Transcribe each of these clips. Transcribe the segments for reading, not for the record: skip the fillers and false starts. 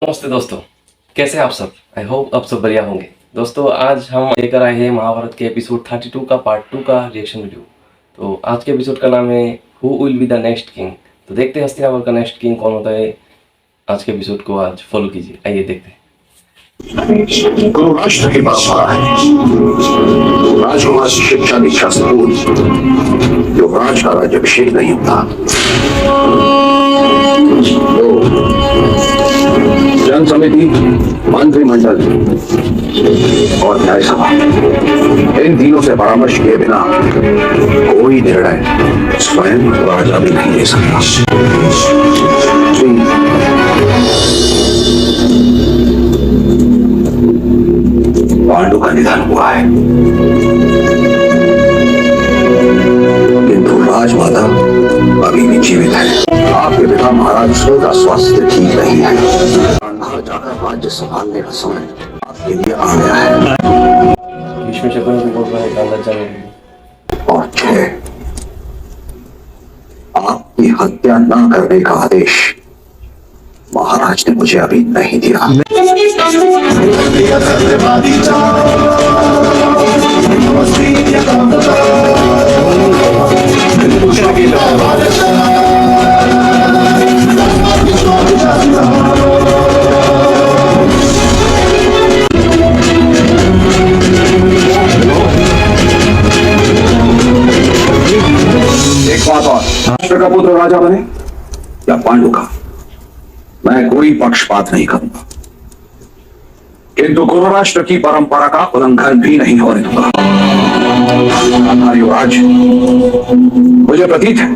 नमस्ते दोस्तों, कैसे हैं आप सब। आई होप आप सब बढ़िया होंगे। दोस्तों आज हम लेकर आए हैं महाभारत के एपिसोड 32 का पार्ट 2 का रिएक्शन वीडियो। तो आज के एपिसोड का नाम है who will be the next king. तो देखते हैं हस्तिनापुर का नेक्स्ट किंग कौन होता है। आज के एपिसोड को आज फॉलो कीजिए, आइए देखते हैं। गुरु राष्ट्र की परंपरा है। राजकुमार की शिक्षा दीक्षा से पूर्व युवराज का राज्याभिषेक नहीं होता। जन समिति, मंत्रिमंडल और न्याय सभा, इन तीनों से परामर्श किए बिना कोई निर्णय स्वयं राजा भी नहीं ले सकता। पांडु का निधन हुआ है, किंतु राजमाता अभी भी जीवित है। आपके पिता महाराज शिव का स्वास्थ्य ठीक नहीं है। बाहर जाकर राज्य संभालने का समय आपके लिए आ गया है। भीष्म शकुनी भी बोल रहा है गांधार जाने के लिए। और 6, आपकी हत्या न करने का आदेश महाराज ने मुझे अभी नहीं दिया। एक बात और, राष्ट्र का पुत्र राजा बने या पांडु का, मैं कोई पक्षपात नहीं करूंगा, किंतु गुरु राष्ट्र की परंपरा का उल्लंघन भी नहीं होने दूंगा। युवराज, मुझे प्रतीत है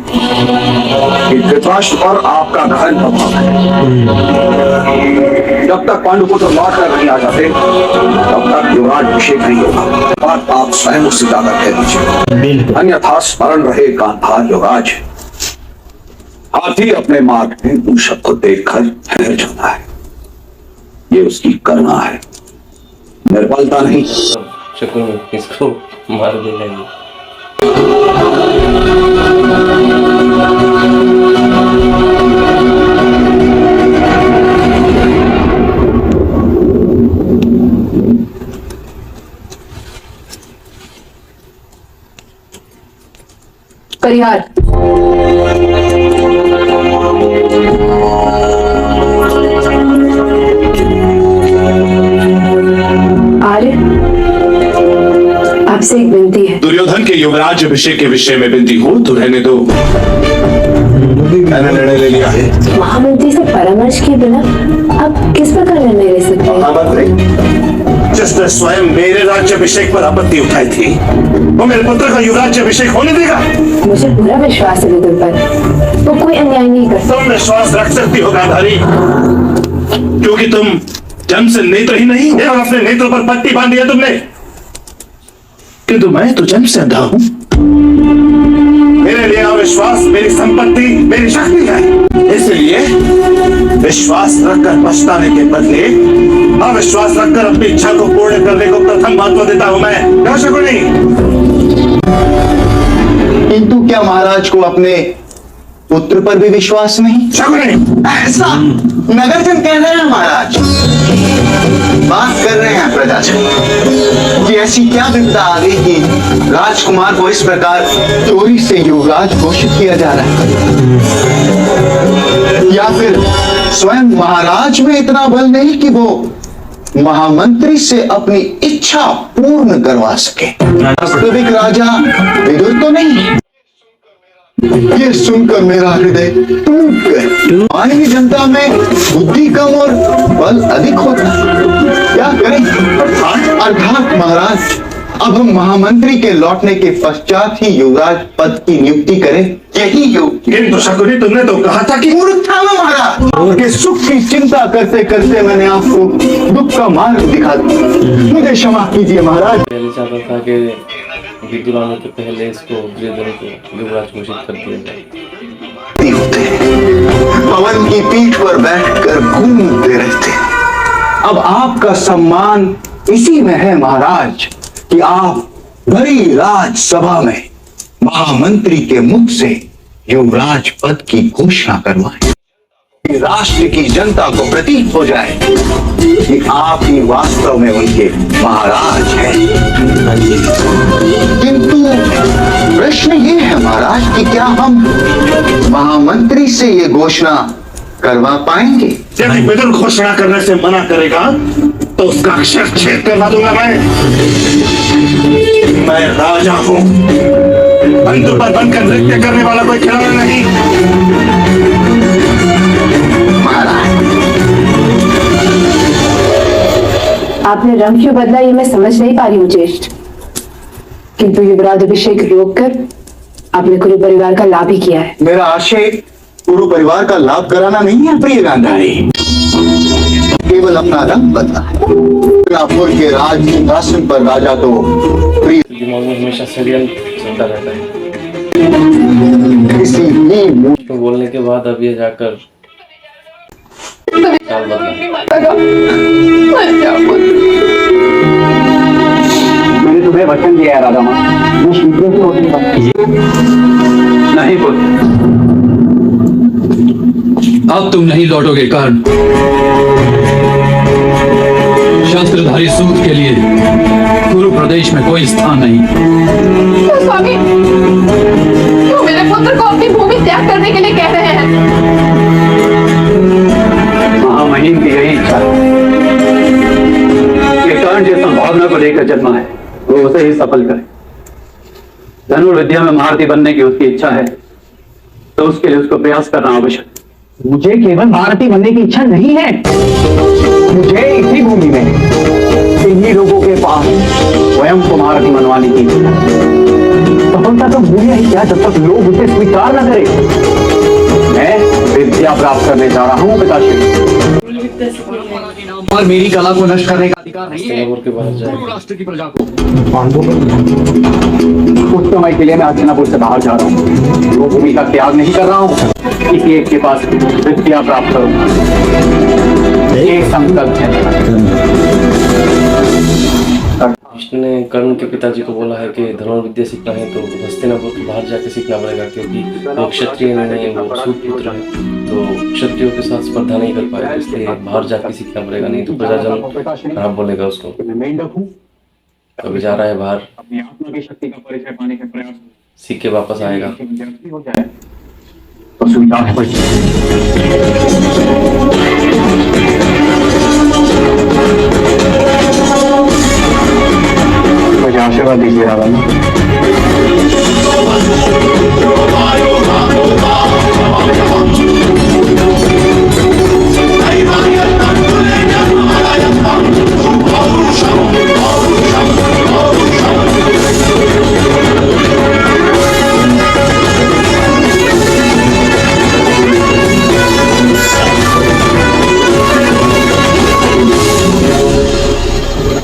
कि धृतराष्ट्र पर आपका गहन प्रभाव है। जब तक पांडुपुत्र लौट कर नहीं आ जाते तब तक युवराज अभिषेक नहीं होगा। बात आप स्वयं उससे जाकर कह दीजिए, अन्यथा स्मरण रहे गांधार युवराज, हाथी अपने मार्ग में मूषक को देखकर ठहर जाता है। ये उसकी करुणा है, निर्बलता नहीं। शकुनी इसको मार देगा ये। परिहार आर्य, आपसे एक विनती है। दुर्योधन के युवराज अभिषेक के विषय में विनती हो तो रहने दो, मैंने निर्णय ले लिया है। महामंत्री से परामर्श किए बिना आप किस प्रकार निर्णय ले सकते हैं? महामंत्री, जिसने स्वयं मेरे राज्याभिषेक पर आपत्ति उठाई थी, वो मेरे पुत्र का युवराज्याभिषेक होने देगा? मुझे पूरा विश्वास है विदुर पर, वो कोई अन्याय नहीं कर सकता। तुम विश्वास रख सकती हो गांधारी, क्योंकि तुम जन्म से नेत्र ही नहीं, और अपने नेत्र पर पट्टी बांधी है तुमने, किंतु मैं तो जन्म से अंधा हूं। मेरे लिए अविश्वास मेरी संपत्ति, मेरी शक्ति है। इसलिए विश्वास रखकर पछताने के बदले अविश्वास रखकर अपनी इच्छा को पूर्ण करने को प्रथम महत्व देता हूं मैं। क्या शकुनी? किंतु क्या महाराज को अपने पुत्र पर भी विश्वास नहीं? शकुनी, ऐसा नगरजन कह रहे हैं महाराज, बात कर रहे हैं प्रजाजन कि ऐसी क्या विपदा आ गई कि राजकुमार को इस प्रकार चोरी से युवराज घोषित किया जा रहा है, या फिर स्वयं महाराज में इतना बल नहीं कि वो महामंत्री से अपनी इच्छा पूर्ण करवा सके। वास्तविक राजा विदुर तो नहीं। ये सुनकर मेरा हृदय टूट गया। मानवीय जनता में बुद्धि कम और बल अधिक होता है, क्या करें? अर्थात महाराज, अब हम महामंत्री के लौटने के पश्चात ही युवराज पद की नियुक्ति करें, यही योग्य। किंतु शकुनी, तुमने तो कहा था कि मूर्ख था मैं महाराज, कि सुख की चिंता करते करते मैंने आपको दुख का मार्ग दिखा दिया। मुझे क्षमा कीजिए महाराज। पहले चाहता था कि विदुर आने के पहले इसको दुर्योधन को युवराज घोषित कर दिया जाए। होते पवन की पीठ पर बैठकर घूमते रहते। अब आपका सम्मान इसी में है महाराज कि आप भरी राजसभा में महामंत्री के मुख से युवराज पद की घोषणा करवाएं। कि राष्ट्र की जनता को प्रतीत हो जाए कि आप ही वास्तव में उनके महाराज हैं। किंतु प्रश्न ये है महाराज कि क्या हम महामंत्री से ये घोषणा करवा पाएंगे? यदि विदुर घोषणा करने से मना करेगा तो उसका अक्षर छेद करवा दूंगा मैं राजा हूं, बंदूक पर बनकर नृत्य करने वाला कोई खिलाड़ी नहीं। महाराज, आपने रंग क्यों बदला ये मैं समझ नहीं पा रही हूँ ज्येष्ठ, किंतु युवराज अभिषेक रोककर आपने कुरु परिवार का लाभ ही किया है। मेरा आशय पूरे परिवार का लाभ कराना नहीं है प्रिय गांधारी, केवल अपना रंग बदला है। नागपुर के राज सिंहासन पर राजा तो प्रिय दिमाग में हमेशा षड्यंत्र चलता रहता है। किसी भी तो बोलने के बाद अब ये जाकर चाल बदला। मैंने तुम्हें वचन दिया है राधा माँ, नहीं पुत्र, अब तुम नहीं लौटोगे कर्ण। शस्त्रधारी सूत के लिए कुरु प्रदेश में कोई स्थान नहीं। तो स्वामी, क्यों मेरे पुत्र को अपनी भूमि त्याग करने के लिए कह रहे हैं? महामहिम की यही इच्छा है। ये कर्ण जिस संभावना को लेकर जन्मा है वो उसे ही सफल करे। धनुर्विद्या में महारथी बनने की उसकी इच्छा है तो उसके लिए उसको प्रयास करना आवश्यक। मुझे केवल महारथी बनने की इच्छा नहीं है, मुझे इसी भूमि में इन्हीं लोगों के पास स्वयं को महारथी बनवाने की इच्छा है। सफलता तो भूलिया ही क्या जब तक लोग उसे स्वीकार न करें। मैं विद्या प्राप्त करने जा रहा हूँ पिताश्री, और मेरी कला को नष्ट करने का अधिकार नहीं है हस्तिनापुर के बाहर जाए। कुरु राष्ट्र की प्रजा को। कुछ समय के लिए मैं हस्तिनापुर से बाहर जा रहा हूँ, वो भूमि का त्याग नहीं कर रहा हूँ, किसी एक के पास विद्या प्राप्त करूंगा। ये संकल्प है। विष्णु ने कर्ण के पिताजी को बोला है कि धनुर्विद्या सीखना है तो हस्तिनापुर के बाहर जाके सीखना पड़ेगा, क्योंकि वो क्षत्रिय नहीं, वो सूत पुत्र है, तो क्षत्रियों के साथ स्पर्धा नहीं कर पाएगा, इसलिए बाहर जाके सीखना पड़ेगा, नहीं तो प्रजाजन खराब बोलेगा उसको। मैं मेंढक हूँ, अभी जा रहा है बाहर, अपनी आत्मा की शक्ति का परिचय पाने का प्रयास सीख के वापस आएगा। हो जाए तो स्वीकार है। मुझे आशीर्वाद दीजिए राधा माँ।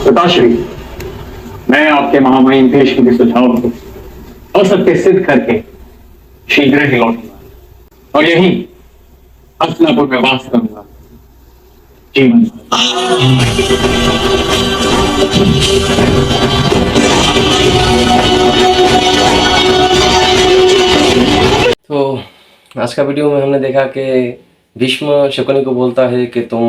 पिताश्री, मैं आपके महामहिम भीष्म के सुझाव को असत्य सिद्ध करके शीघ्र ही लौटूंगा और यही हस्तिनापुर में वास करूंगा जीवन। तो आज का वीडियो में हमने देखा कि भीष्म शकुनी को बोलता है कि तुम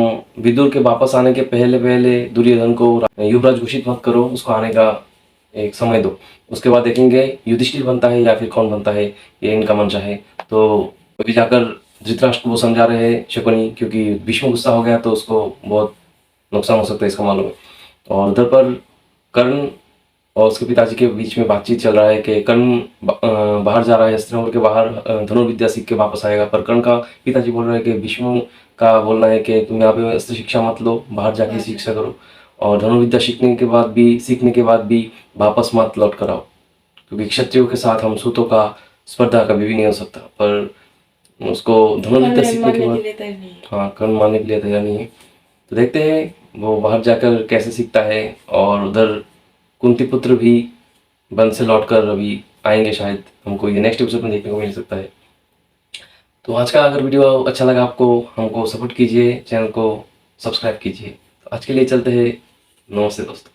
विदुर के वापस आने के पहले पहले दुर्योधन को युवराज घोषित मत करो, उसको आने का एक समय दो। उसके बाद देखेंगे युधिष्ठिर बनता है या फिर कौन बनता है, ये इनका मंशा है। तो अभी जाकर धृतराष्ट्र को वो समझा रहे हैं शकुनी, क्योंकि भीष्म गुस्सा हो गया तो उसको बहुत नुकसान हो सकता है, इसका मालूम है। और उधर पर कर्ण और उसके पिताजी के बीच में बातचीत चल रहा है कि कर्ण बाहर जा रहा है, हस्तिनापुर के बाहर धनुर्विद्या सीख के वापस आएगा। पर कर्ण का पिताजी बोल रहे हैं कि भीष्म का बोलना है कि तुम यहाँ पे अस्त्र शिक्षा मत लो, बाहर जाके शिक्षा करो, और धनुर्विद्या सीखने के बाद भी वापस मत लौट कर आओ, क्योंकि क्षत्रियों के साथ हम सूतों का स्पर्धा कभी भी नहीं हो सकता। पर उसको धनुर्विद्या सीखने के बाद हाँ, कर्ण मानने के लिए तैयार नहीं है। तो देखते हैं वो बाहर जाकर कैसे सीखता है। और उधर कुंती पुत्र भी वन से लौटकर अभी आएंगे, शायद हमको ये नेक्स्ट एपिसोड में देखने को मिल सकता है। तो आज का अगर वीडियो अच्छा लगा आपको, हमको सपोर्ट कीजिए, चैनल को सब्सक्राइब कीजिए। तो आज के लिए चलते हैं, नमस्ते दोस्तों।